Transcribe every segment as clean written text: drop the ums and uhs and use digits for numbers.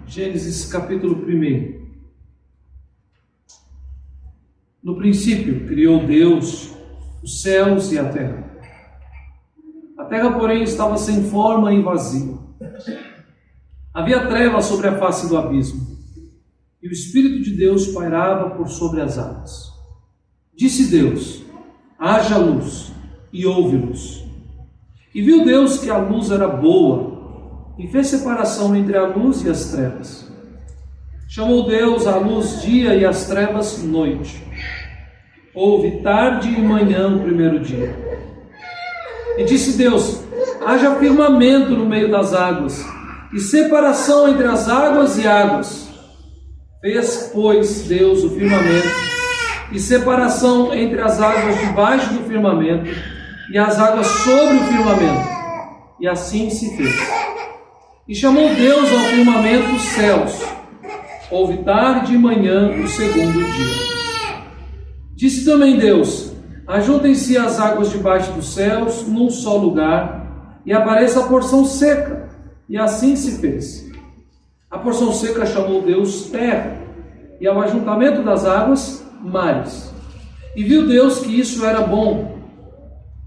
Gênesis capítulo 1. No princípio criou Deus os céus e a terra. A terra, porém, estava sem forma e vazia. Havia trevas sobre a face do abismo, e o Espírito de Deus pairava por sobre as águas. Disse Deus: haja luz, e houve luz. E viu Deus que a luz era boa, e fez separação entre a luz e as trevas. Chamou Deus a luz dia e as trevas noite. Houve tarde e manhã o primeiro dia. E disse Deus: haja firmamento no meio das águas, e separação entre as águas e águas. Fez, pois, Deus o firmamento, e separação entre as águas debaixo do firmamento, e as águas sobre o firmamento. E assim se fez. E chamou Deus ao firmamento os céus. Houve tarde e manhã o segundo dia. Disse também Deus: ajuntem-se as águas debaixo dos céus num só lugar, e apareça a porção seca. E assim se fez. A porção seca chamou Deus terra, e ao ajuntamento das águas, mares. E viu Deus que isso era bom.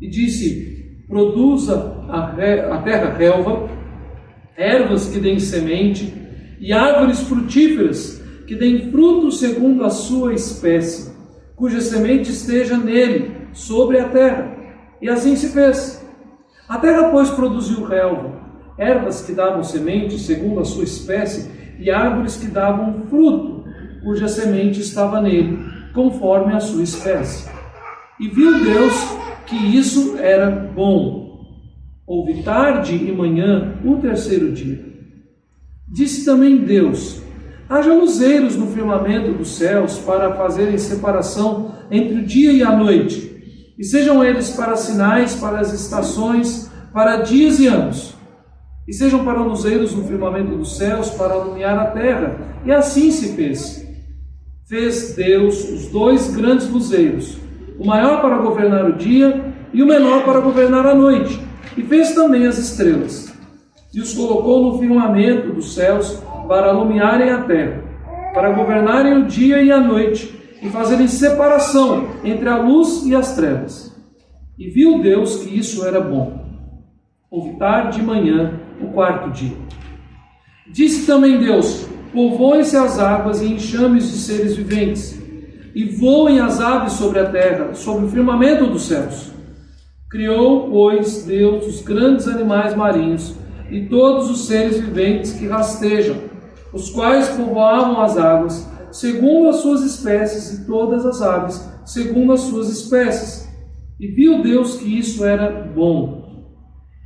E disse: produza a terra relva, ervas que deem semente, e árvores frutíferas que deem fruto segundo a sua espécie, cuja semente esteja nele, sobre a terra. E assim se fez. A terra, pois, produziu relva, ervas que davam semente segundo a sua espécie, e árvores que davam fruto, cuja semente estava nele, conforme a sua espécie. E viu Deus que isso era bom. Houve tarde e manhã o terceiro dia. Disse também Deus: haja luzeiros no firmamento dos céus para fazerem separação entre o dia e a noite, e sejam eles para sinais, para as estações, para dias e anos. E sejam para luzeiros no firmamento dos céus, para alumiar a terra. E assim se fez. Fez Deus os dois grandes luzeiros, o maior para governar o dia e o menor para governar a noite. E fez também as estrelas. E os colocou no firmamento dos céus para alumiarem a terra, para governarem o dia e a noite, e fazerem separação entre a luz e as trevas. E viu Deus que isso era bom. Houve tarde e manhã o quarto dia. Disse também Deus: povoem-se as águas e enxames de seres viventes, e voem as aves sobre a terra, sobre o firmamento dos céus. Criou, pois, Deus os grandes animais marinhos e todos os seres viventes que rastejam, os quais povoavam as águas, segundo as suas espécies, e todas as aves, segundo as suas espécies. E viu Deus que isso era bom.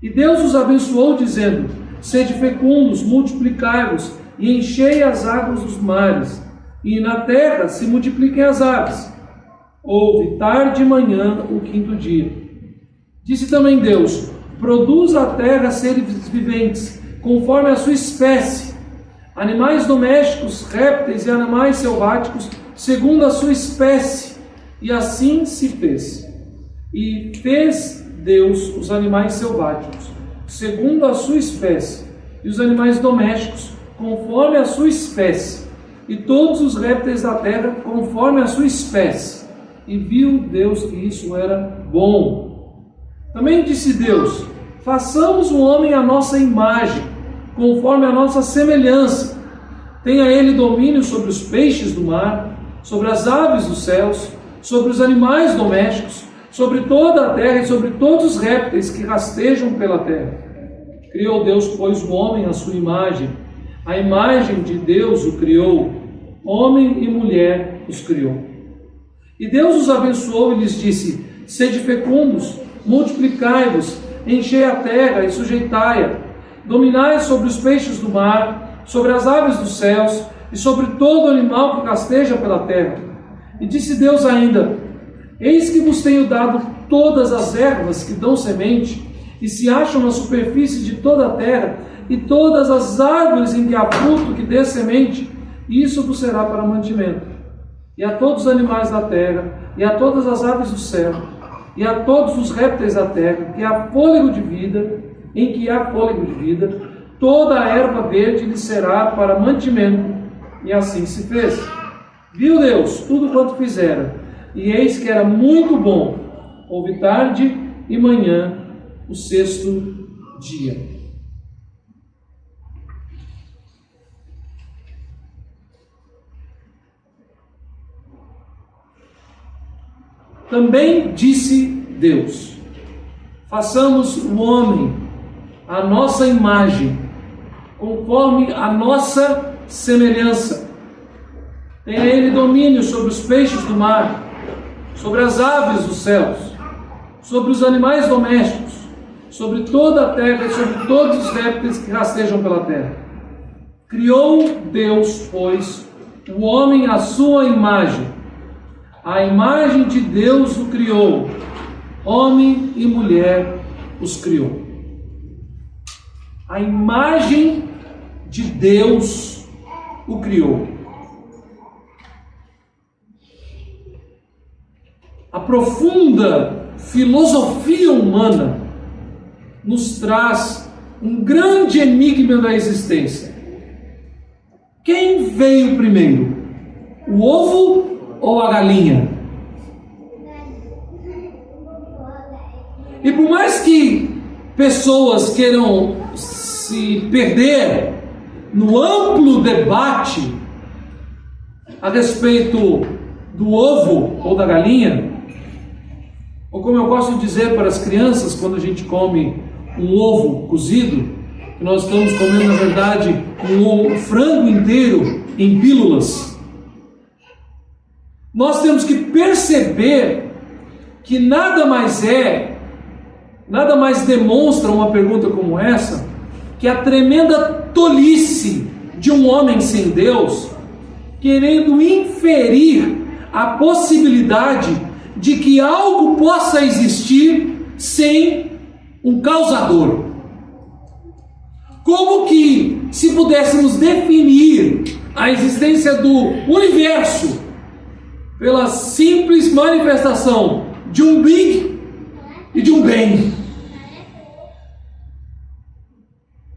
E Deus os abençoou, dizendo: sede fecundos, multiplicai-vos, e enchei as águas dos mares, e na terra se multipliquem as aves. Houve tarde e manhã o quinto dia. Disse também Deus: produza a terra seres viventes, conforme a sua espécie, animais domésticos, répteis e animais selváticos, segundo a sua espécie. E assim se fez. E fez Deus os animais selváticos, segundo a sua espécie, e os animais domésticos, conforme a sua espécie, e todos os répteis da terra, conforme a sua espécie. E viu Deus que isso era bom. Também disse Deus: façamos o homem à nossa imagem, conforme a nossa semelhança. Tenha ele domínio sobre os peixes do mar, sobre as aves dos céus, sobre os animais domésticos, sobre toda a terra e sobre todos os répteis que rastejam pela terra. Criou Deus, pois, o homem à sua imagem. A imagem de Deus o criou, homem e mulher os criou. E Deus os abençoou e lhes disse: sede fecundos, multiplicai-vos, enchei a terra e sujeitai-a, dominai sobre os peixes do mar, sobre as aves dos céus e sobre todo animal que rasteja pela terra. E disse Deus ainda: eis que vos tenho dado todas as ervas que dão semente e se acham na superfície de toda a terra, e todas as árvores em que há fruto que dê semente, e isso vos será para mantimento. E a todos os animais da terra, e a todas as aves do céu, e a todos os répteis da terra, que há fôlego de vida, em que há fôlego de vida, toda a erva verde lhe será para mantimento. E assim se fez. Viu Deus tudo quanto fizera, e eis que era muito bom. Houve tarde e manhã, o sexto dia. Também disse Deus: façamos o homem à nossa imagem, conforme a nossa semelhança. Tenha ele domínio sobre os peixes do mar, sobre as aves dos céus, sobre os animais domésticos, sobre toda a terra e sobre todos os répteis que rastejam pela terra. Criou Deus, pois, o homem à sua imagem. A imagem de Deus o criou, homem e mulher os criou. A imagem de Deus o criou. A profunda filosofia humana nos traz um grande enigma da existência. Quem veio primeiro? O ovo ou a galinha? E por mais que pessoas queiram se perder no amplo debate a respeito do ovo ou da galinha, ou como eu gosto de dizer para as crianças quando a gente come um ovo cozido, que nós estamos comendo na verdade um frango inteiro em pílulas, nós temos que perceber que nada mais demonstra uma pergunta como essa, que a tremenda tolice de um homem sem Deus, querendo inferir a possibilidade de que algo possa existir sem um causador. Como que, se pudéssemos definir a existência do universo pela simples manifestação de um Big e de um Bang.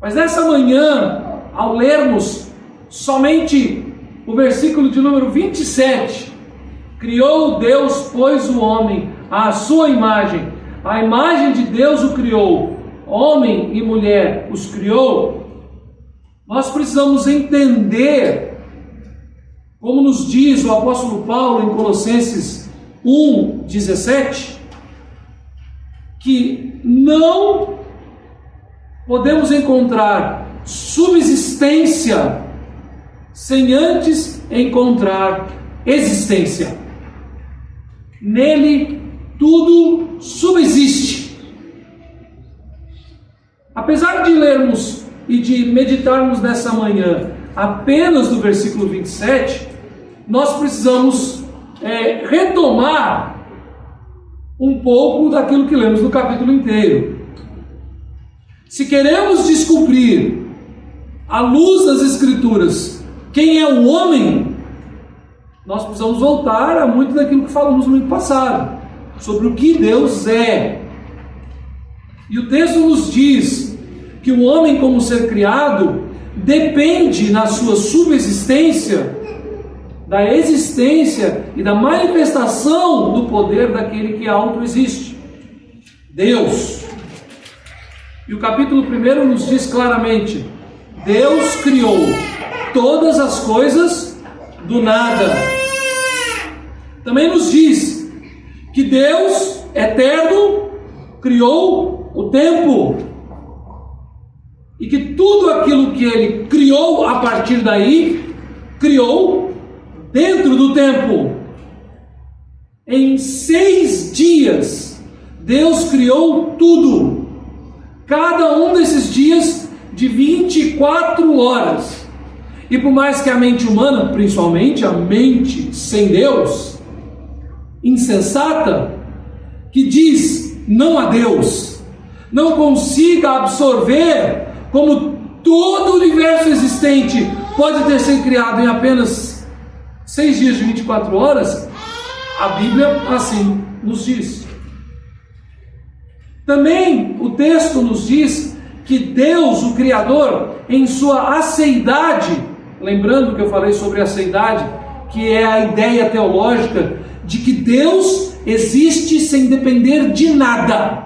Mas nessa manhã, ao lermos somente o versículo de número 27, criou Deus, pois, o homem à sua imagem, a imagem de Deus o criou, homem e mulher os criou. Nós precisamos entender, como nos diz o apóstolo Paulo em Colossenses 1:17, que não podemos encontrar subsistência sem antes encontrar existência. Nele tudo subsiste. Apesar de lermos e de meditarmos nessa manhã apenas do versículo 27, nós precisamos retomar um pouco daquilo que lemos no capítulo inteiro. Se queremos descobrir, à luz das Escrituras, quem é o homem, nós precisamos voltar a muito daquilo que falamos no domingo passado, sobre o que Deus é. E o texto nos diz que o homem, como ser criado, depende na sua subsistência da existência e da manifestação do poder daquele que autoexiste, Deus. E o capítulo 1 nos diz claramente: Deus criou todas as coisas do nada. Também nos diz que Deus, eterno, criou o tempo, e que tudo aquilo que Ele criou a partir daí, criou dentro do tempo. Em 6 dias, Deus criou tudo, cada um desses dias de 24 horas. E por mais que a mente humana, principalmente a mente sem Deus, insensata, que diz não a Deus, não consiga absorver como todo o universo existente pode ter sido criado em apenas 6 dias de 24 horas, a Bíblia assim nos diz. Também o texto nos diz que Deus, o Criador, em sua aceidade, lembrando que eu falei sobre aceidade, que é a ideia teológica de que Deus existe sem depender de nada.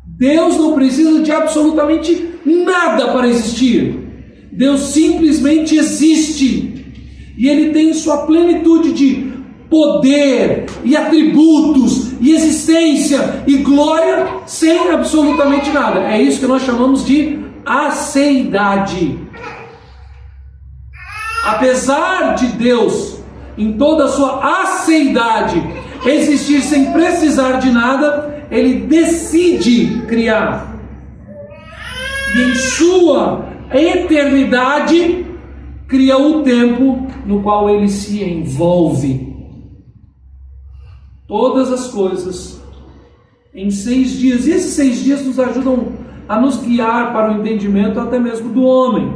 Deus não precisa de absolutamente nada para existir. Deus simplesmente existe. E Ele tem sua plenitude de poder e atributos e existência e glória sem absolutamente nada. É isso que nós chamamos de aceidade. Apesar de Deus, em toda a sua aceidade, existir sem precisar de nada, Ele decide criar. E em sua eternidade, cria o tempo no qual Ele se envolve. Todas as coisas em 6 dias. E esses 6 dias nos ajudam a nos guiar para o entendimento até mesmo do homem.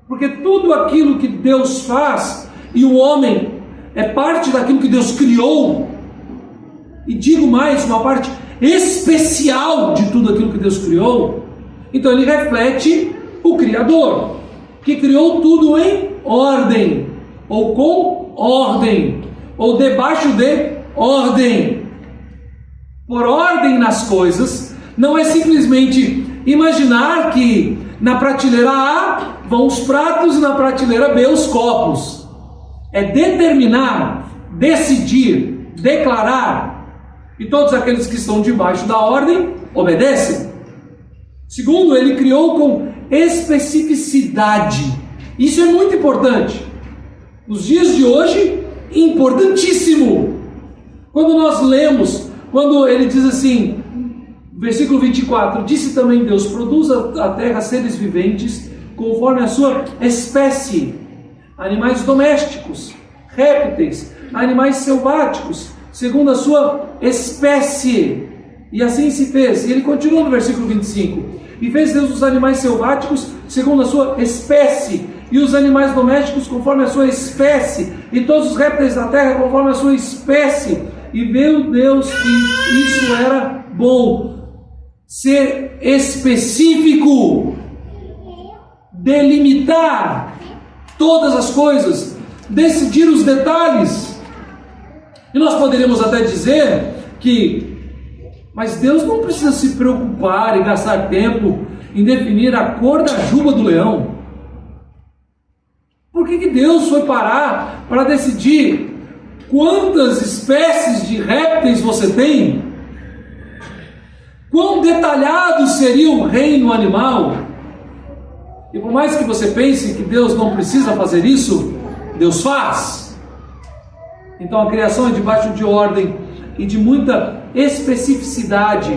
Porque tudo aquilo que Deus faz, e o homem é parte daquilo que Deus criou, e digo mais, uma parte especial de tudo aquilo que Deus criou, então ele reflete o Criador, que criou tudo em ordem, ou com ordem, ou debaixo de ordem. Por ordem nas coisas, não é simplesmente imaginar que na prateleira A vão os pratos e na prateleira B os copos. É determinar, decidir, declarar, e todos aqueles que estão debaixo da ordem obedecem. Segundo, ele criou com especificidade. Isso é muito importante. Nos dias de hoje, importantíssimo. Quando nós lemos, quando ele diz assim, versículo 24, disse também Deus, produza a terra seres viventes, conforme a sua espécie, animais domésticos, répteis, animais selváticos, segundo a sua espécie. E assim se fez. E ele continua no versículo 25, e fez Deus os animais selváticos segundo a sua espécie, e os animais domésticos conforme a sua espécie, e todos os répteis da terra conforme a sua espécie. E viu Deus que isso era bom. Ser específico, delimitar todas as coisas, decidir os detalhes. E nós poderíamos até dizer que, mas Deus não precisa se preocupar e gastar tempo em definir a cor da juba do leão. Por que Deus foi parar para decidir quantas espécies de répteis você tem? Quão detalhado seria o reino animal? E por mais que você pense que Deus não precisa fazer isso, Deus faz. Então a criação é debaixo de ordem e de muita especificidade.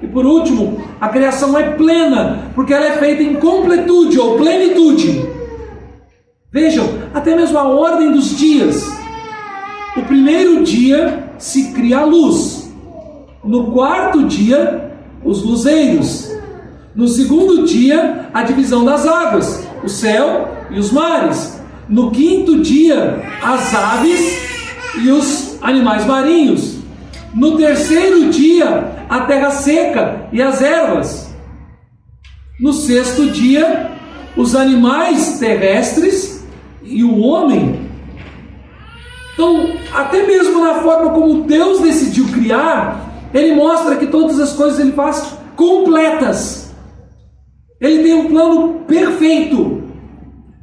E por último, a criação é plena, porque ela é feita em completude ou plenitude. Vejam, até mesmo a ordem dos dias. O primeiro dia se cria a luz. No quarto dia, os luzeiros. No segundo dia, a divisão das águas, o céu e os mares. No quinto dia, as aves e os animais marinhos. No terceiro dia, a terra seca e as ervas. No sexto dia, os animais terrestres e o homem. Então, até mesmo na forma como Deus decidiu criar, Ele mostra que todas as coisas Ele faz completas. Ele tem um plano perfeito.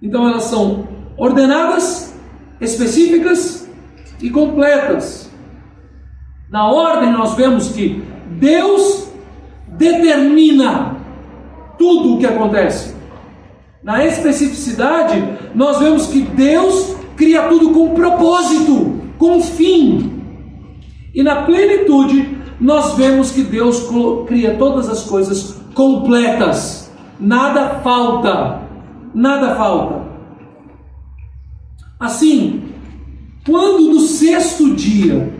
Então elas são ordenadas, específicas e completas. Na ordem nós vemos que Deus determina tudo o que acontece. Na especificidade nós vemos que Deus cria tudo com propósito, com fim. E na plenitude nós vemos que Deus cria todas as coisas completas. Nada falta. Nada falta. Assim, quando no sexto dia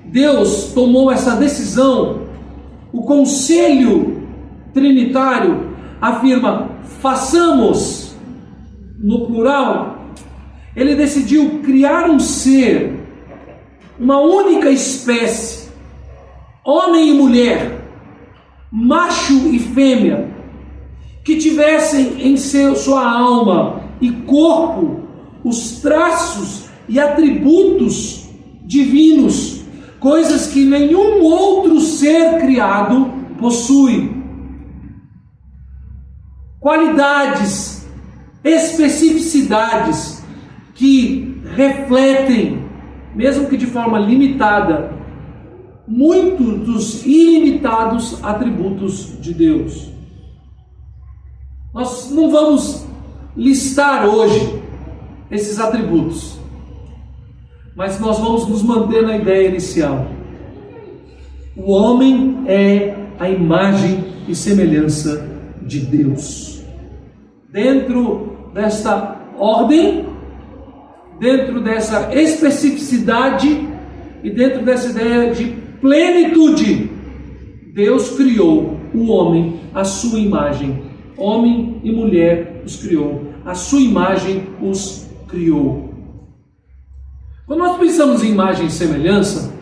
Deus tomou essa decisão, o conselho trinitário afirma, façamos, no plural, Ele decidiu criar um ser, uma única espécie, homem e mulher, macho e fêmea, que tivessem em sua alma e corpo os traços e atributos divinos, coisas que nenhum outro ser criado possui. Qualidades, especificidades que refletem, mesmo que de forma limitada, muitos dos ilimitados atributos de Deus. Nós não vamos listar hoje esses atributos, mas nós vamos nos manter na ideia inicial. O homem é a imagem e semelhança de Deus. Dentro desta ordem, dentro dessa especificidade e dentro dessa ideia de plenitude, Deus criou o homem à sua imagem. Homem e mulher os criou. À sua imagem os criou. Quando nós pensamos em imagem e semelhança,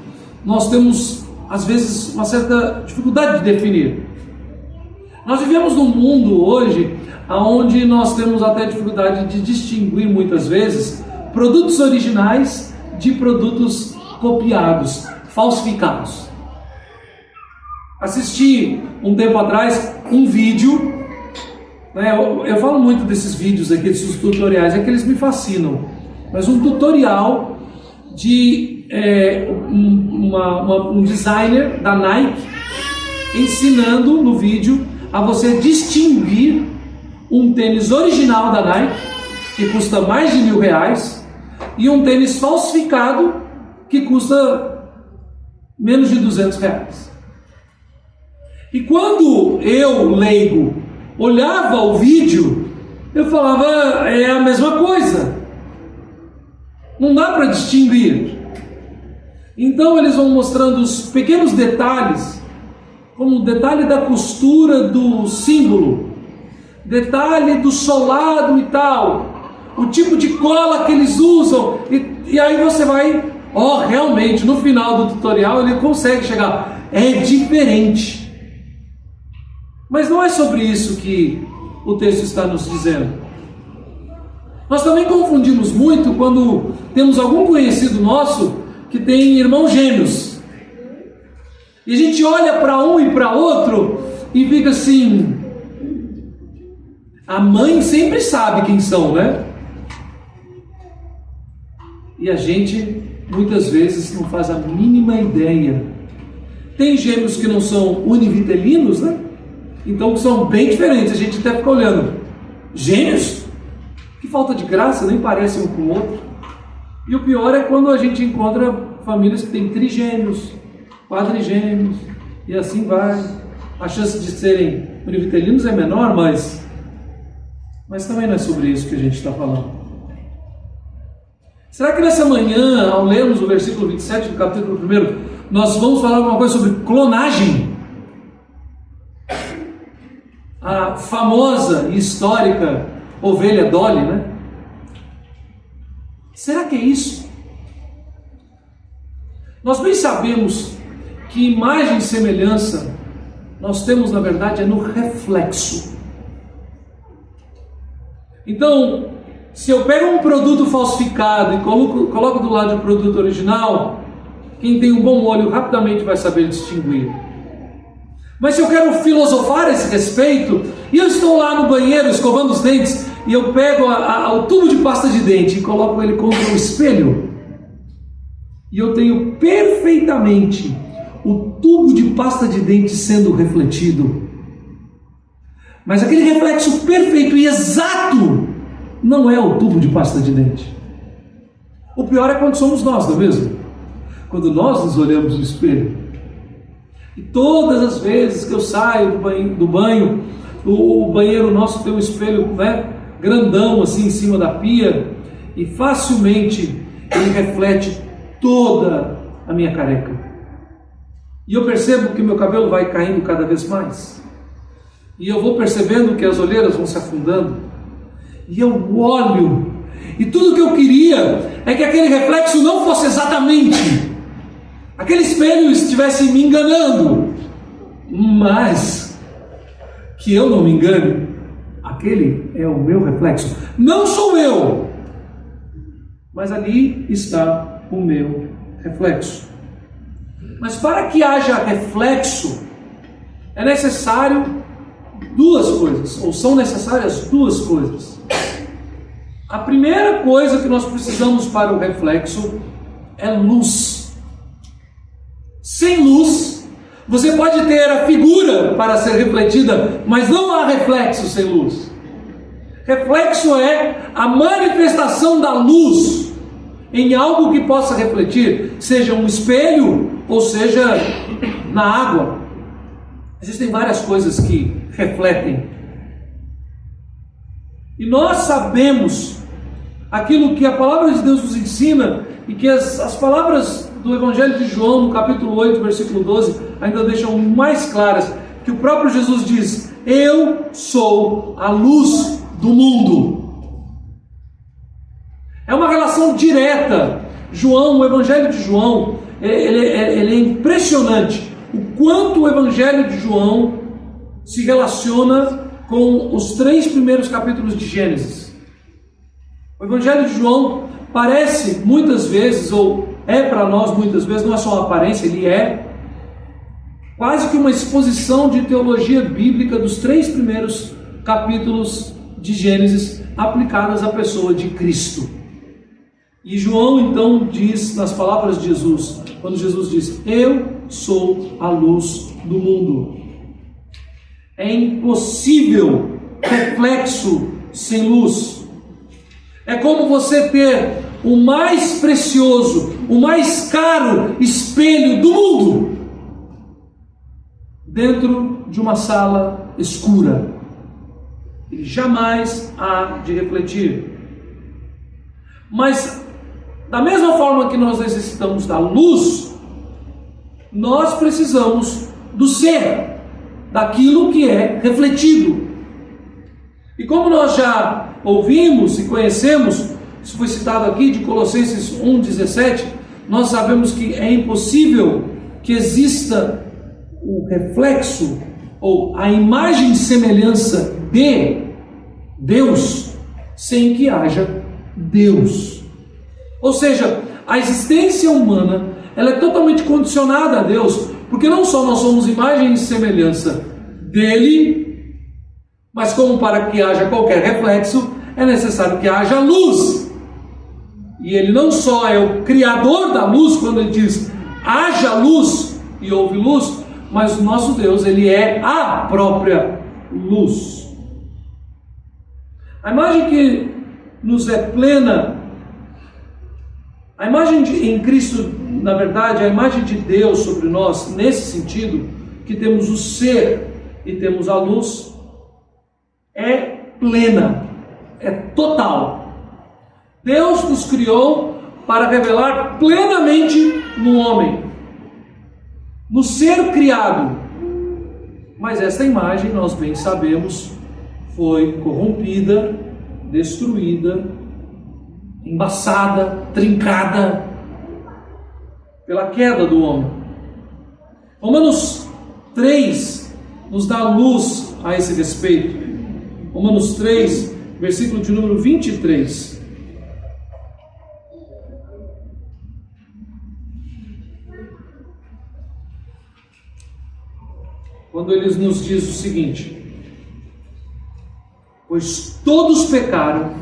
nós temos, às vezes, uma certa dificuldade de definir. Nós vivemos num mundo hoje onde nós temos até dificuldade de distinguir, muitas vezes, produtos originais de produtos copiados, falsificados. Assisti um tempo atrás um vídeo, eu falo muito desses vídeos aqui, desses tutoriais, é que eles me fascinam, mas um tutorial de um designer da Nike ensinando no vídeo a você distinguir um tênis original da Nike, que custa mais de R$1.000, e um tênis falsificado que custa menos de R$200. E quando eu, leigo, olhava o vídeo, eu falava, é a mesma coisa. Não dá para distinguir. Então eles vão mostrando os pequenos detalhes, como o detalhe da costura do símbolo, detalhe do solado e tal, o tipo de cola que eles usam, e aí você vai, realmente, no final do tutorial ele consegue chegar, é diferente. Mas não é sobre isso que o texto está nos dizendo. Nós também confundimos muito quando temos algum conhecido nosso que tem irmãos gêmeos. E a gente olha para um e para outro e fica assim, a mãe sempre sabe quem são, né? E a gente muitas vezes não faz a mínima ideia. Tem gêmeos que não são univitelinos, né? Então são bem diferentes, a gente até fica olhando. Gêmeos? Que falta de graça, nem parecem um com o outro. E o pior é quando a gente encontra famílias que têm trigêmeos, quadrigêmeos, e assim vai. A chance de serem univitelinos é menor, mas também não é sobre isso que a gente está falando. Será que nessa manhã, ao lermos o versículo 27 do capítulo 1, nós vamos falar alguma coisa sobre clonagem? A famosa e histórica ovelha Dolly, né? Será que é isso? Nós bem sabemos que imagem e semelhança nós temos, na verdade, é no reflexo. Então, se eu pego um produto falsificado e coloco do lado do produto original, quem tem um bom olho rapidamente vai saber distinguir. Mas se eu quero filosofar a esse respeito, e eu estou lá no banheiro escovando os dentes, e eu pego o tubo de pasta de dente e coloco ele contra o espelho, e eu tenho perfeitamente o tubo de pasta de dente sendo refletido, mas aquele reflexo perfeito e exato não é o tubo de pasta de dente. O pior é quando somos nós, não é mesmo? Quando nós nos olhamos no espelho. E todas as vezes que eu saio do banho, o banheiro nosso tem um espelho, grandão assim em cima da pia, e facilmente ele reflete toda a minha careca. E eu percebo que meu cabelo vai caindo cada vez mais. E eu vou percebendo que as olheiras vão se afundando. E eu olho, e tudo que eu queria é que aquele reflexo não fosse exatamente, aquele espelho estivesse me enganando, mas que eu não me engane, aquele é o meu reflexo. Não sou eu, mas ali está o meu reflexo. Mas para que haja reflexo, é necessário duas coisas, ou são necessárias duas coisas. A primeira coisa que nós precisamos para o reflexo é luz. Sem luz, você pode ter a figura para ser refletida, mas não há reflexo sem luz. Reflexo é a manifestação da luz em algo que possa refletir, seja um espelho ou seja na água. Existem várias coisas que refletem. E nós sabemos aquilo que a palavra de Deus nos ensina e que as palavras do Evangelho de João, no capítulo 8, versículo 12, ainda deixam mais claras, que o próprio Jesus diz: eu sou a luz do mundo. É uma relação direta. João, o Evangelho de João, ele é impressionante o quanto o Evangelho de João se relaciona com os 3 primeiros capítulos de Gênesis. O Evangelho de João parece muitas vezes, ou é para nós muitas vezes, não é só uma aparência, ele é quase que uma exposição de teologia bíblica dos 3 primeiros capítulos de Gênesis aplicadas à pessoa de Cristo. E João então diz nas palavras de Jesus, quando Jesus diz: eu sou a luz do mundo. É impossível reflexo sem luz. É como você ter o mais precioso, o mais caro espelho do mundo dentro de uma sala escura. Ele jamais há de refletir. Mas da mesma forma que nós necessitamos da luz, nós precisamos do ser, daquilo que é refletido. E como nós já ouvimos e conhecemos, isso foi citado aqui de Colossenses 1,17, nós sabemos que é impossível que exista o reflexo ou a imagem e semelhança de Deus sem que haja Deus. Ou seja, a existência humana, ela é totalmente condicionada a Deus, porque não só nós somos imagem e semelhança dele, mas como para que haja qualquer reflexo, é necessário que haja luz. E ele não só é o criador da luz, quando ele diz haja luz e houve luz, mas o nosso Deus, ele é a própria luz. A imagem que nos é plena, a imagem em Cristo, na verdade, a imagem de Deus sobre nós, nesse sentido, que temos o ser e temos a luz, é plena, é total. Deus nos criou para revelar plenamente no homem, no ser criado. Mas esta imagem, nós bem sabemos, foi corrompida, destruída, embaçada, trincada pela queda do homem. Romanos 3 nos dá luz a esse respeito. Romanos 3, versículo de número 23. Quando ele nos diz o seguinte: pois todos pecaram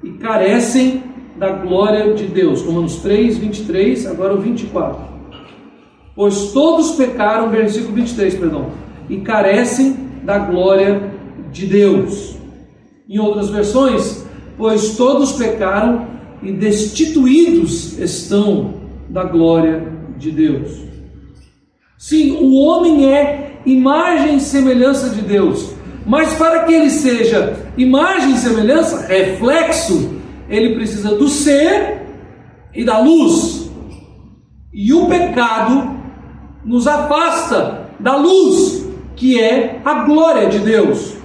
e carecem da glória de Deus. Romanos 3, 23, agora o 24. Pois todos pecaram, versículo 23, perdão, e carecem da glória de Deus. Em outras versões, pois todos pecaram e destituídos estão da glória de Deus. Sim, o homem é imagem e semelhança de Deus, mas para que ele seja imagem e semelhança, reflexo, ele precisa do ser e da luz. E o pecado nos afasta da luz, que é a glória de Deus.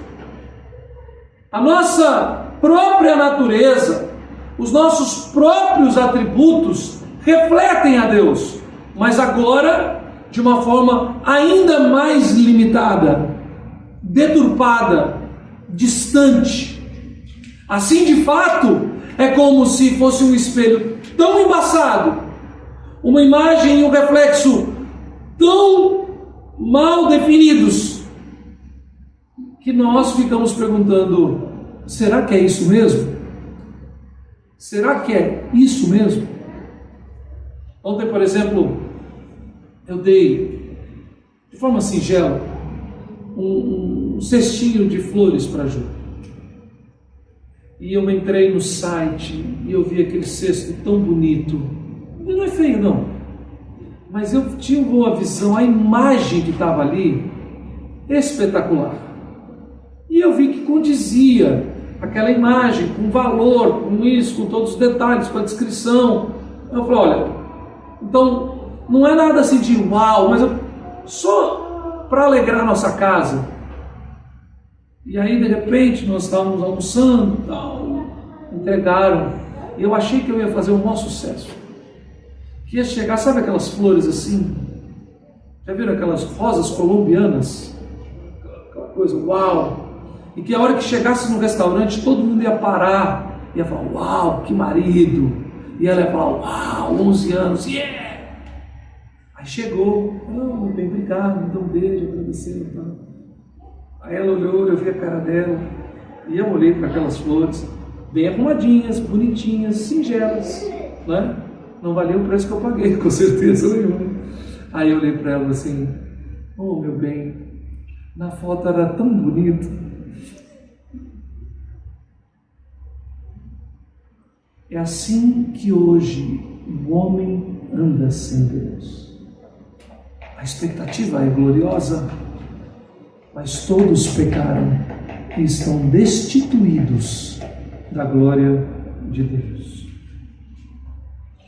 A nossa própria natureza, os nossos próprios atributos refletem a Deus, mas agora de uma forma ainda mais limitada, deturpada, distante. Assim, de fato, é como se fosse um espelho tão embaçado, uma imagem e um reflexo tão mal definidos, que nós ficamos perguntando: será que é isso mesmo? Será que é isso mesmo? Ontem, por exemplo, eu dei, de forma singela, um cestinho de flores para a Ju. E eu entrei no site e eu vi aquele cesto tão bonito. E não é feio, não. Mas eu tive uma visão, a imagem que estava ali, espetacular. E eu vi que condizia aquela imagem com valor, com isso, com todos os detalhes, com a descrição. Eu falei: olha, então não é nada assim de uau, mas só para alegrar nossa casa. E aí, de repente, nós estávamos almoçando, tal, entregaram, e eu achei que eu ia fazer um maior sucesso. Que ia chegar, sabe aquelas flores assim? Já viram aquelas rosas colombianas? Aquela coisa, uau! E que a hora que chegasse no restaurante, todo mundo ia parar, ia falar: uau, que marido! E ela ia falar: uau, 11 anos, yeah! Aí chegou: não, bem, obrigado, me deu um beijo, agradecendo, tá? Aí ela olhou, eu vi a cara dela, e eu olhei para aquelas flores, bem arrumadinhas, bonitinhas, singelas, né? Não valia o preço que eu paguei, com certeza nenhuma. Aí eu olhei para ela assim: oh, meu bem, na foto era tão bonito. É assim que hoje o homem anda sem Deus. A expectativa é gloriosa, mas todos pecaram e estão destituídos da glória de Deus.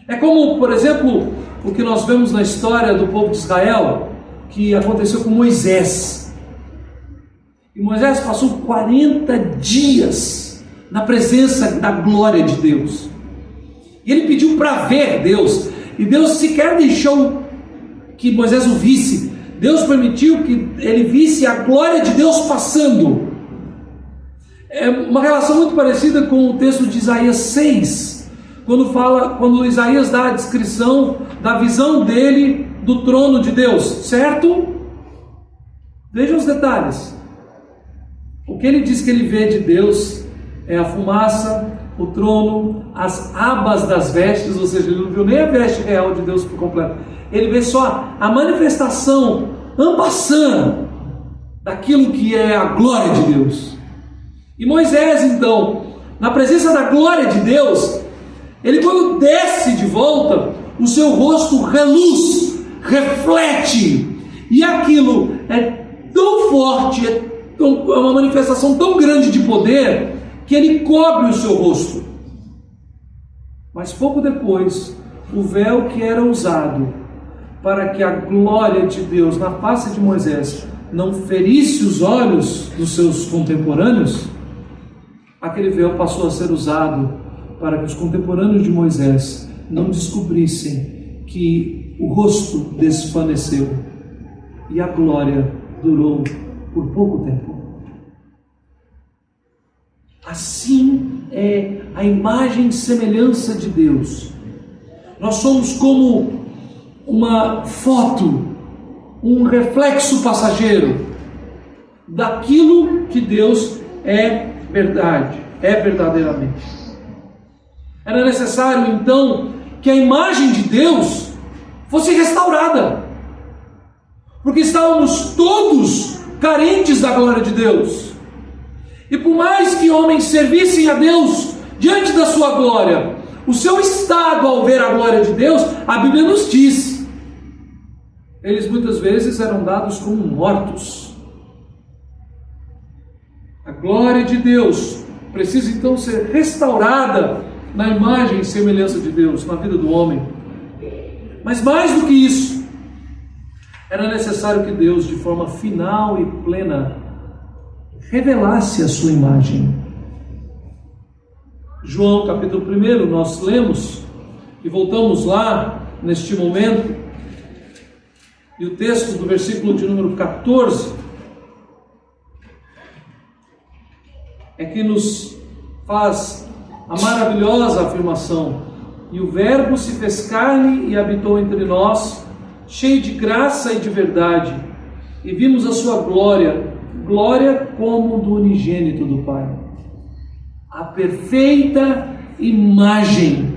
É como, por exemplo, o que nós vemos na história do povo de Israel, que aconteceu com Moisés. E Moisés passou 40 dias na presença da glória de Deus. E ele pediu para ver Deus, e Deus sequer deixou que Moisés o visse. Deus permitiu que ele visse a glória de Deus passando. É uma relação muito parecida com o texto de Isaías 6, quando Isaías dá a descrição da visão dele do trono de Deus, certo? Vejam os detalhes. O que ele diz que ele vê de Deus é a fumaça, o trono, as abas das vestes, ou seja, ele não viu nem a veste real de Deus por completo. Ele vê só a manifestação en passant daquilo que é a glória de Deus. E Moisés, então, na presença da glória de Deus, ele, quando desce de volta, o seu rosto reluz, reflete, e aquilo é tão forte, é uma manifestação tão grande de poder, que ele cobre o seu rosto. Mas pouco depois, o véu que era usado para que a glória de Deus na face de Moisés não ferisse os olhos dos seus contemporâneos, aquele véu passou a ser usado para que os contemporâneos de Moisés não descobrissem que o rosto desvaneceu e a glória durou por pouco tempo. Assim é a imagem e semelhança de Deus. Nós somos como uma foto, um reflexo passageiro daquilo que Deus é verdade, é verdadeiramente. Era necessário então que a imagem de Deus fosse restaurada, porque estávamos todos carentes da glória de Deus. E por mais que homens servissem a Deus diante da sua glória, o seu estado ao ver a glória de Deus, a Bíblia nos diz, eles muitas vezes eram dados como mortos. A glória de Deus precisa então ser restaurada na imagem e semelhança de Deus, na vida do homem. Mas mais do que isso, era necessário que Deus, de forma final e plena, revelasse a sua imagem. João capítulo 1, nós lemos e voltamos lá neste momento, e o texto do versículo de número 14 é que nos faz a maravilhosa afirmação: e o Verbo se fez carne e habitou entre nós, cheio de graça e de verdade, e vimos a sua glória, glória como do unigênito do Pai. A perfeita imagem.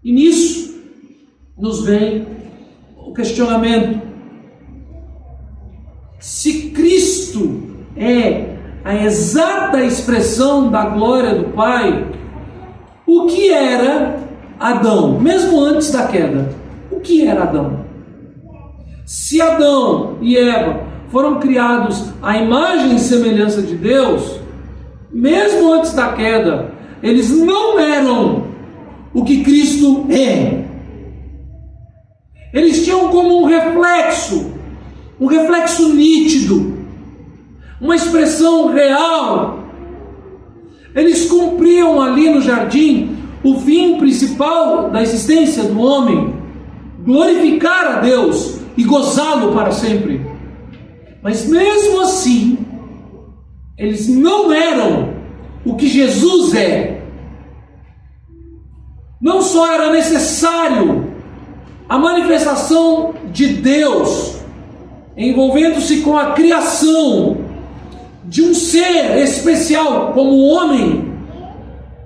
E nisso nos vem o questionamento: se Cristo é a exata expressão da glória do Pai, o que era Adão, mesmo antes da queda? O que era Adão? Se Adão e Eva foram criados à imagem e semelhança de Deus, mesmo antes da queda, eles não eram o que Cristo é. Eles tinham como um reflexo nítido, uma expressão real. Eles cumpriam ali no jardim o fim principal da existência do homem: glorificar a Deus e gozá-lo para sempre. Mas mesmo assim, eles não eram o que Jesus é. Não só era necessário a manifestação de Deus, envolvendo-se com a criação de um ser especial como o homem,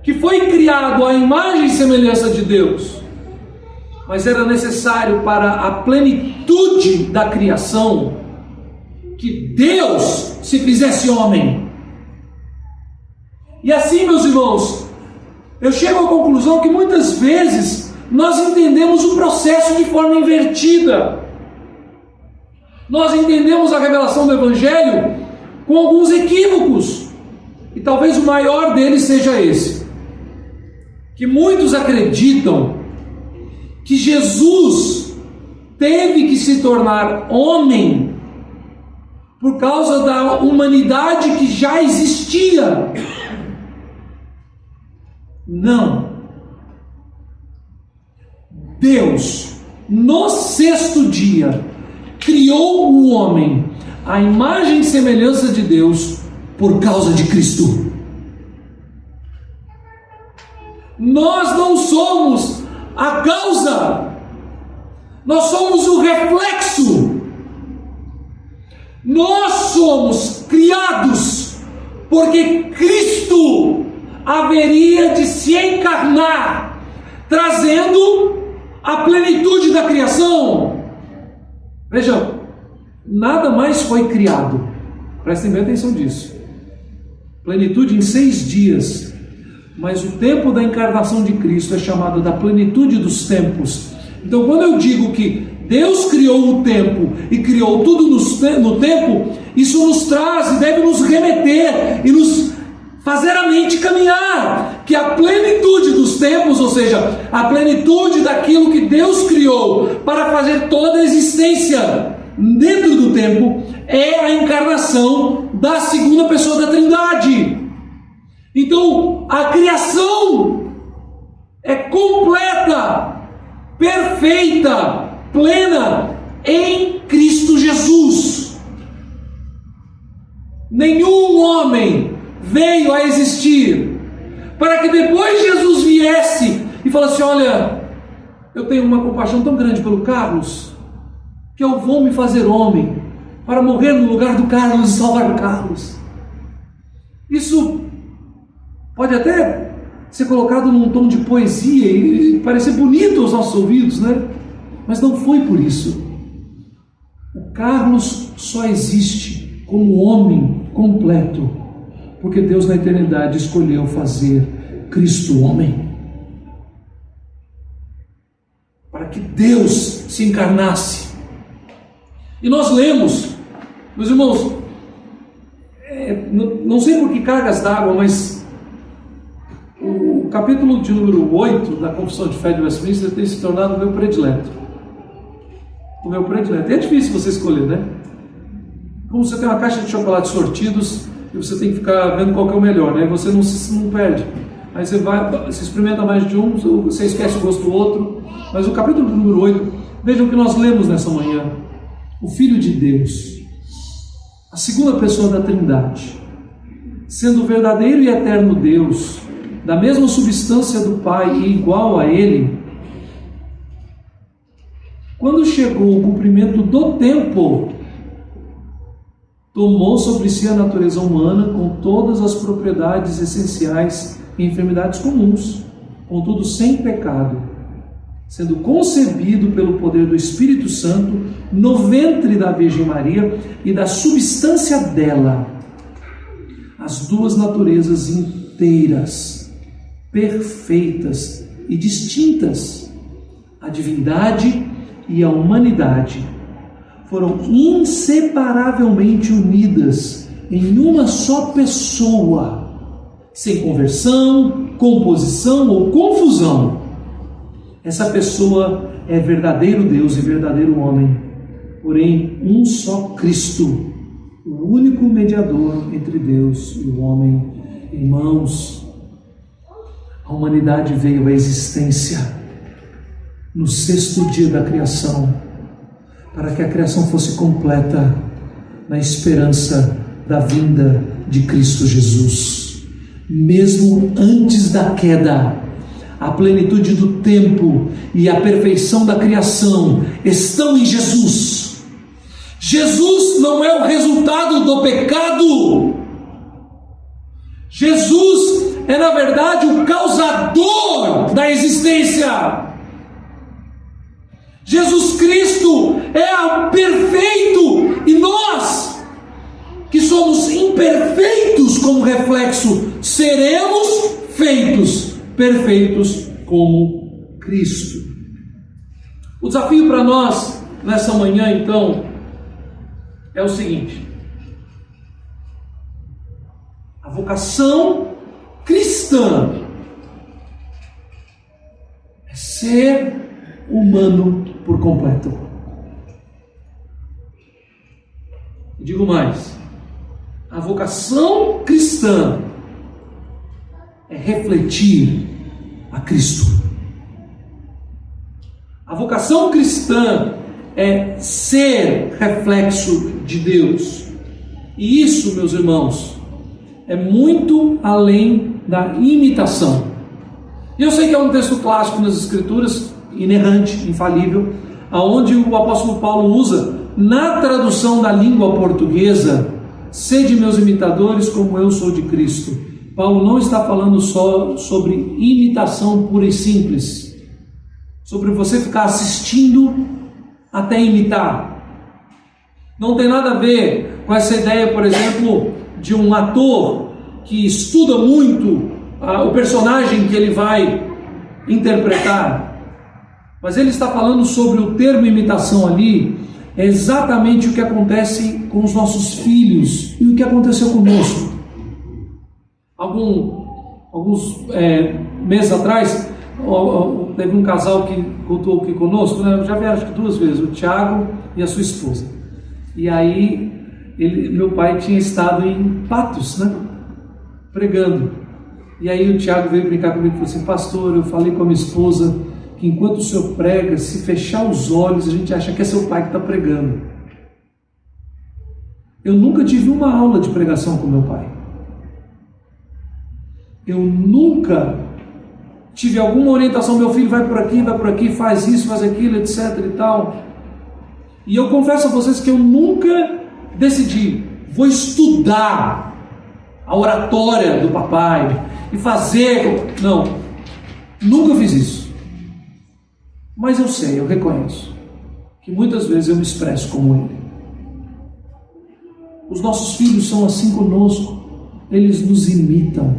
que foi criado à imagem e semelhança de Deus, mas era necessário para a plenitude da criação que Deus se fizesse homem. E assim, meus irmãos, eu chego à conclusão que muitas vezes nós entendemos o processo de forma invertida. Nós entendemos a revelação do Evangelho com alguns equívocos, e talvez o maior deles seja esse: que muitos acreditam que Jesus teve que se tornar homem por causa da humanidade que já existia. Não. Deus, no sexto dia, criou o homem à imagem e semelhança de Deus por causa de Cristo. Nós não somos a causa, nós somos o reflexo. Nós somos criados porque Cristo haveria de se encarnar, trazendo a plenitude da criação. Vejam, nada mais foi criado. Prestem bem atenção disso. Plenitude em 6 dias. Mas o tempo da encarnação de Cristo é chamado da plenitude dos tempos. Então, quando eu digo que Deus criou o tempo e criou tudo no tempo, isso nos traz e deve nos remeter e nos fazer a mente caminhar, que a plenitude dos tempos, ou seja, a plenitude daquilo que Deus criou para fazer toda a existência dentro do tempo, é a encarnação da segunda pessoa da Trindade. Então, a criação é completa, perfeita, plena em Cristo Jesus. Nenhum homem veio a existir para que depois Jesus viesse e falasse: olha, eu tenho uma compaixão tão grande pelo Carlos, que eu vou me fazer homem para morrer no lugar do Carlos e salvar o Carlos. Isso pode até ser colocado num tom de poesia e parecer bonito aos nossos ouvidos, né? Mas não foi por isso. O Carlos só existe como homem completo porque Deus na eternidade escolheu fazer Cristo homem, para que Deus se encarnasse. E nós lemos, meus irmãos, não sei por que cargas d'água, mas o capítulo de número 8 da Confissão de Fé de Westminster tem se tornado o meu predileto. O meu predileto. E é difícil você escolher, né? Como você tem uma caixa de chocolates sortidos e você tem que ficar vendo qual que é o melhor, né? Você não perde. Aí você experimenta mais de um, você esquece o gosto do outro. Mas o capítulo número 8, vejam o que nós lemos nessa manhã. O Filho de Deus, a segunda pessoa da Trindade, sendo verdadeiro e eterno Deus, da mesma substância do Pai e igual a Ele, quando chegou o cumprimento do tempo, tomou sobre si a natureza humana com todas as propriedades essenciais e enfermidades comuns, contudo sem pecado, sendo concebido pelo poder do Espírito Santo no ventre da Virgem Maria e da substância dela, as duas naturezas inteiras, perfeitas e distintas, a divindade e a humanidade, foram inseparavelmente unidas em uma só pessoa, sem conversão, composição ou confusão. Essa pessoa é verdadeiro Deus e verdadeiro homem, porém um só Cristo, o único mediador entre Deus e o homem. Irmãos, a humanidade veio à existência no 6º dia da criação, para que a criação fosse completa na esperança da vinda de Cristo Jesus. Mesmo antes da queda, a plenitude do tempo e a perfeição da criação estão em Jesus. Jesus não é o resultado do pecado. Jesus é, na verdade, o causador da existência. Jesus Cristo é o perfeito, e nós, que somos imperfeitos como reflexo, seremos feitos perfeitos como Cristo. O desafio para nós nessa manhã, então, é o seguinte: a vocação cristã é ser humano por completo. E digo mais: a vocação cristã é refletir a Cristo. A vocação cristã é ser reflexo de Deus. E isso, meus irmãos, é muito além da imitação. E eu sei que é um texto clássico nas Escrituras, inerrante, infalível, aonde o apóstolo Paulo usa, na tradução da língua portuguesa, sede meus imitadores como eu sou de Cristo. Paulo não está falando só sobre imitação pura e simples, sobre você ficar assistindo até imitar. Não tem nada a ver com essa ideia, por exemplo, de um ator que estuda muito o personagem que ele vai interpretar. Mas ele está falando sobre o termo imitação ali, é exatamente o que acontece com os nossos filhos e o que aconteceu conosco. Alguns meses atrás, teve um casal que contou aqui conosco, né? Eu já vi acho que 2 vezes, o Tiago e a sua esposa. E aí, meu pai tinha estado em Patos, né? Pregando. E aí o Tiago veio brincar comigo e falou assim: pastor, eu falei com a minha esposa que enquanto o senhor prega, se fechar os olhos, a gente acha que é seu pai que está pregando. Eu nunca tive uma aula de pregação com meu pai. Eu nunca tive alguma orientação: meu filho vai por aqui, faz isso, faz aquilo, etc e tal. E eu confesso a vocês que eu nunca decidi, vou estudar a oratória do papai e fazer. Não, nunca fiz isso. Mas eu sei, eu reconheço que muitas vezes eu me expresso como ele. Os nossos filhos são assim conosco, eles nos imitam.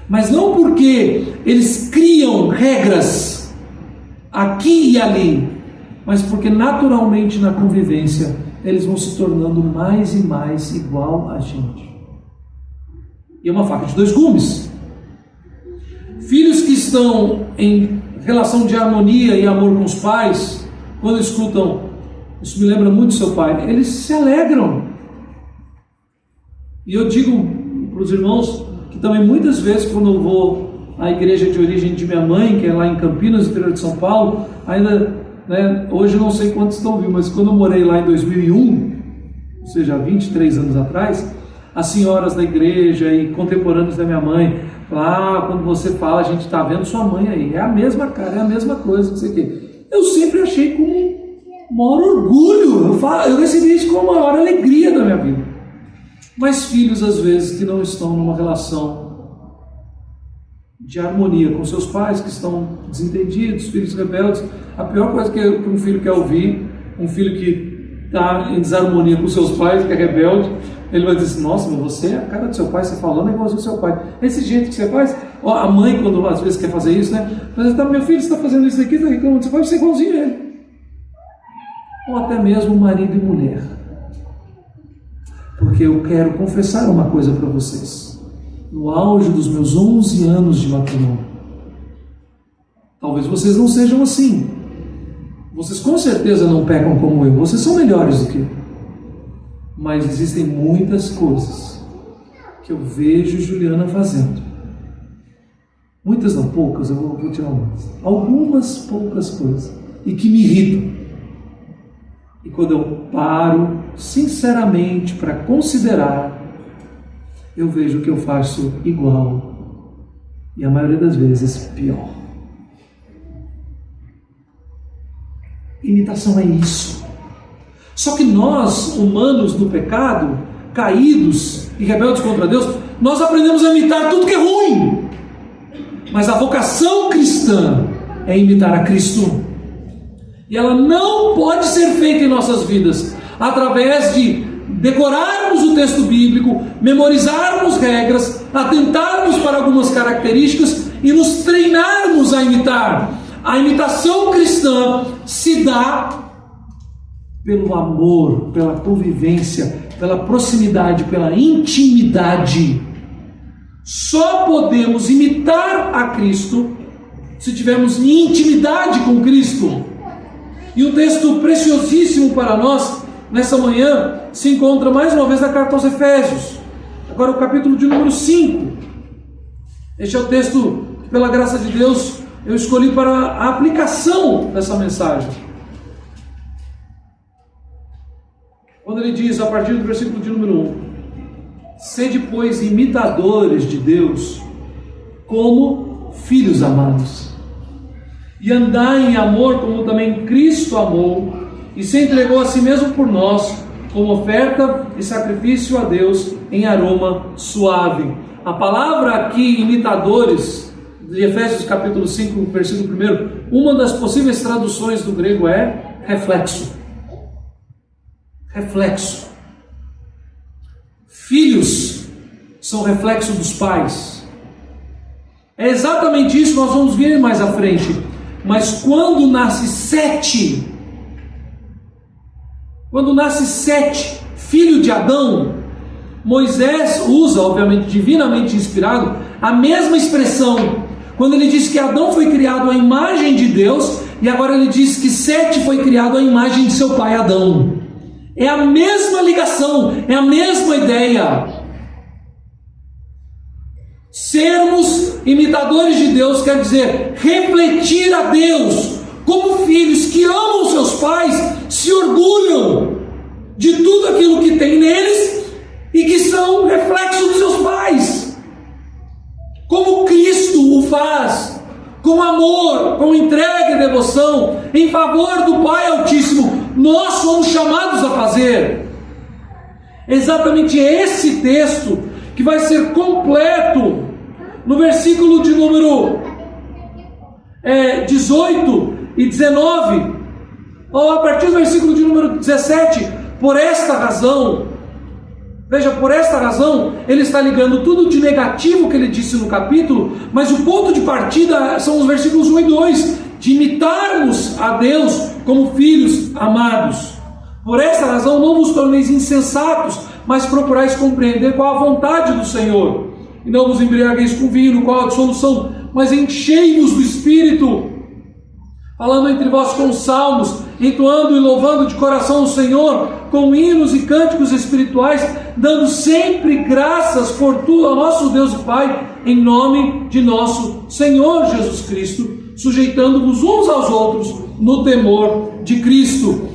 Mas não porque eles criam regras aqui e ali, mas porque naturalmente na convivência eles vão se tornando mais e mais igual a gente. E é uma faca de 2 gumes. Filhos que estão em relação de harmonia e amor com os pais, quando escutam, isso me lembra muito do seu pai, eles se alegram. E eu digo para os irmãos que também muitas vezes, quando eu vou à igreja de origem de minha mãe, que é lá em Campinas, interior de São Paulo, ainda, né, hoje eu não sei quantos estão vivos, mas quando eu morei lá em 2001, ou seja, há 23 anos atrás, as senhoras da igreja e contemporâneos da minha mãe, lá quando você fala, a gente está vendo sua mãe aí, é a mesma cara, é a mesma coisa, não sei o quê. Eu sempre achei como um maior orgulho, eu recebi isso como a maior alegria da minha vida. Mas filhos, às vezes, que não estão numa relação de harmonia com seus pais, que estão desentendidos, filhos rebeldes, a pior coisa que um filho quer ouvir, um filho que está em desarmonia com seus pais, que é rebelde, ele vai dizer assim, nossa, mas você é a cara do seu pai, você falando é igualzinho ao seu pai. Esse jeito que você faz, ó, a mãe quando às vezes quer fazer isso, né? Mas meu filho está fazendo isso aqui, está reclamando, você pode ser igualzinho a ele. Ou até mesmo marido e mulher. Porque eu quero confessar uma coisa para vocês. No auge dos meus 11 anos de matrimônio, talvez vocês não sejam assim. Vocês com certeza não pecam como eu. Vocês são melhores do que eu. Mas existem muitas coisas que eu vejo Juliana fazendo. Muitas não, poucas, eu vou tirar umas. Algumas poucas coisas. E que me irritam. E quando eu paro, sinceramente, para considerar, eu vejo que eu faço igual. E a maioria das vezes, pior. Imitação é isso. Só que nós, humanos no pecado, caídos e rebeldes contra Deus, nós aprendemos a imitar tudo que é ruim. Mas a vocação cristã é imitar a Cristo. E ela não pode ser feita em nossas vidas através de decorarmos o texto bíblico, memorizarmos regras, atentarmos para algumas características e nos treinarmos a imitar. A imitação cristã se dá pelo amor, pela convivência, pela proximidade, pela intimidade. Só podemos imitar a Cristo se tivermos intimidade com Cristo. E um texto preciosíssimo para nós, nessa manhã, se encontra mais uma vez na carta aos Efésios. Agora o capítulo de número 5. Este é o texto que, pela graça de Deus, eu escolhi para a aplicação dessa mensagem. Quando ele diz, a partir do versículo de número 1, sede, pois, imitadores de Deus, como filhos amados, e andai em amor, como também Cristo amou, e se entregou a si mesmo por nós, como oferta e sacrifício a Deus, em aroma suave. A palavra aqui, imitadores, de Efésios capítulo 5, versículo 1, uma das possíveis traduções do grego é reflexo. Reflexo. Filhos são reflexo dos pais. É exatamente isso, nós vamos ver mais à frente. Mas quando nasce Sete, filho de Adão, Moisés usa, obviamente divinamente inspirado, a mesma expressão. Quando ele diz que Adão foi criado à imagem de Deus, e agora ele diz que Sete foi criado à imagem de seu pai Adão. É a mesma ligação, é a mesma ideia. Sermos imitadores de Deus quer dizer refletir a Deus como filhos que amam seus pais, se orgulham de tudo aquilo que tem neles e que são reflexo dos seus pais. Como Cristo o faz, com amor, com entrega e devoção, em favor do Pai Altíssimo, nós somos chamados a fazer. Exatamente esse texto que vai ser completo no versículo de número 18 e 19, ou a partir do versículo de número 17, por esta razão, veja, por esta razão, ele está ligando tudo de negativo que ele disse no capítulo, mas o ponto de partida são os versículos 1 e 2, de imitarmos a Deus como filhos amados. Por esta razão não vos torneis insensatos, mas procurais compreender qual a vontade do Senhor. E não vos embriagueis com vinho, no qual há dissolução, mas enchei-vos do Espírito, falando entre vós com salmos, entoando e louvando de coração o Senhor, com hinos e cânticos espirituais, dando sempre graças por tudo ao nosso Deus e Pai, em nome de nosso Senhor Jesus Cristo, sujeitando-vos uns aos outros no temor de Cristo.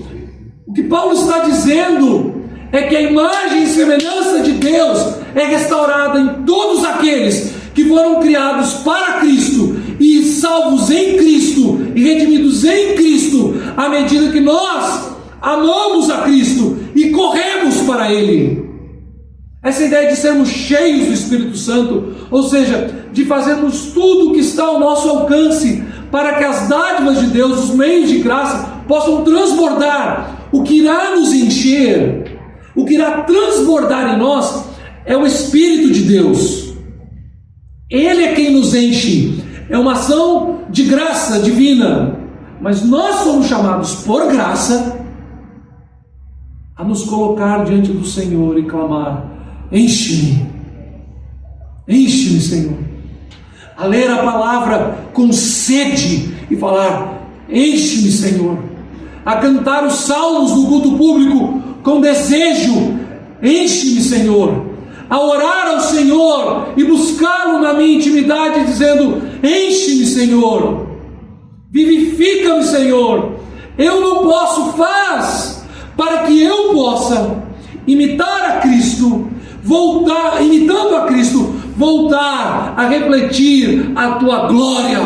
O que Paulo está dizendo é que a imagem e semelhança de Deus é restaurada em todos aqueles que foram criados para Cristo e salvos em Cristo e redimidos em Cristo, à medida que nós amamos a Cristo e corremos para Ele. Essa ideia de sermos cheios do Espírito Santo, ou seja, de fazermos tudo o que está ao nosso alcance para que as dádivas de Deus, os meios de graça, possam transbordar. O que irá nos encher, o que irá transbordar em nós é o Espírito de Deus. Ele é quem nos enche. É uma ação de graça divina. Mas nós somos chamados por graça a nos colocar diante do Senhor e clamar: enche-me, enche-me, Senhor. A ler a palavra com sede e falar: enche-me, Senhor. A cantar os salmos no culto público com desejo: enche-me, Senhor. A orar ao Senhor e buscá-lo na minha intimidade, dizendo: enche-me, Senhor. Vivifica-me, Senhor. Eu não posso, faz para que eu possa imitar a Cristo, voltar, imitando a Cristo, voltar a refletir a tua glória,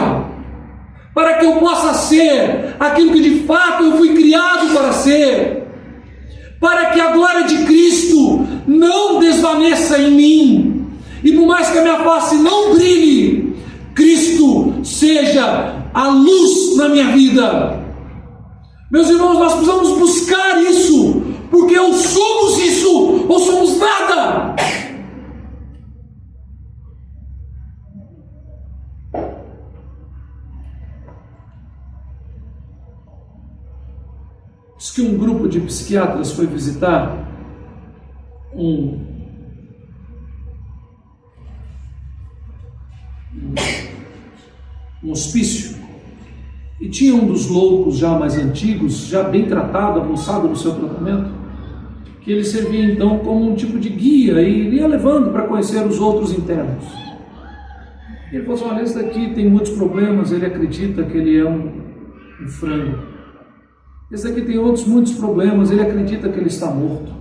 para que eu possa ser aquilo que de fato eu fui criado para ser, para que a glória de Cristo não desvaneça em mim, e por mais que a minha face não brilhe, Cristo seja a luz na minha vida. Meus irmãos, nós precisamos buscar isso, porque ou somos isso, ou somos nada. Diz que um grupo de psiquiatras foi visitar um hospício, e tinha um dos loucos já mais antigos, já bem tratado, avançado no seu tratamento, que ele servia então como um tipo de guia e ia levando para conhecer os outros internos. E ele falou assim: olha, esse daqui tem muitos problemas, ele acredita que ele é um frango. Esse daqui tem muitos problemas, ele acredita que ele está morto.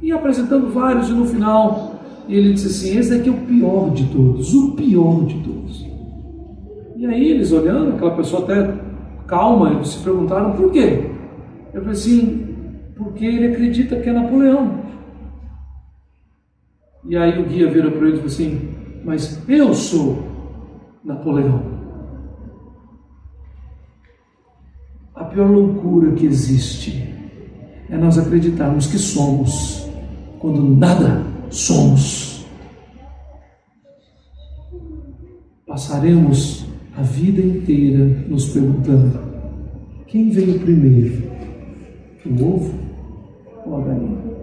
E apresentando vários, e no final ele disse assim: esse daqui é o pior de todos, o pior de todos. E aí eles olhando, aquela pessoa até calma, eles se perguntaram por quê? Eu falei assim: porque ele acredita que é Napoleão. E aí o guia vira para ele e falou assim: mas eu sou Napoleão. A pior loucura que existe é nós acreditarmos que somos, quando nada somos. Passaremos a vida inteira nos perguntando: quem veio primeiro, o ovo ou a galinha?